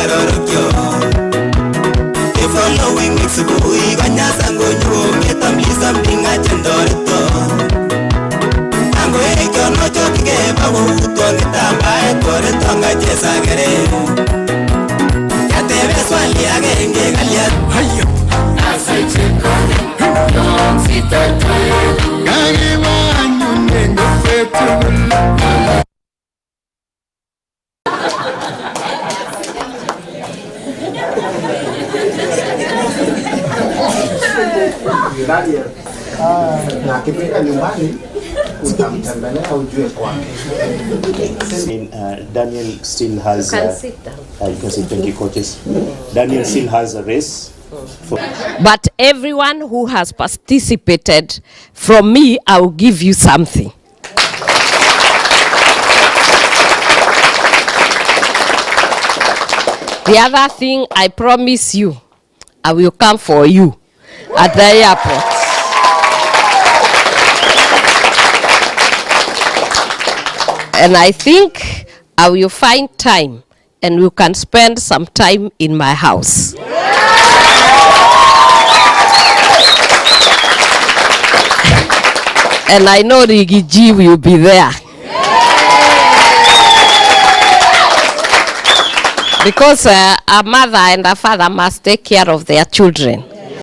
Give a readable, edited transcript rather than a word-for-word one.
The following weeks we gonna sango nyo get them something I can do Tango eko no choke babu utongita bae kore tonga jesagere Yate beswali agenge galia Hayo Asaicheko Yon sitatu Gage wanyu nendo fetu Daniel still has you can sit, thank you coaches. Daniel still has a race but everyone who has participated, from me I will give you something. The other thing, I promise you, I will come for you at the airport. And I think I will find time and we can spend some time in my house. And I know Rigiji will be there. Because a mother and a father must take care of their children.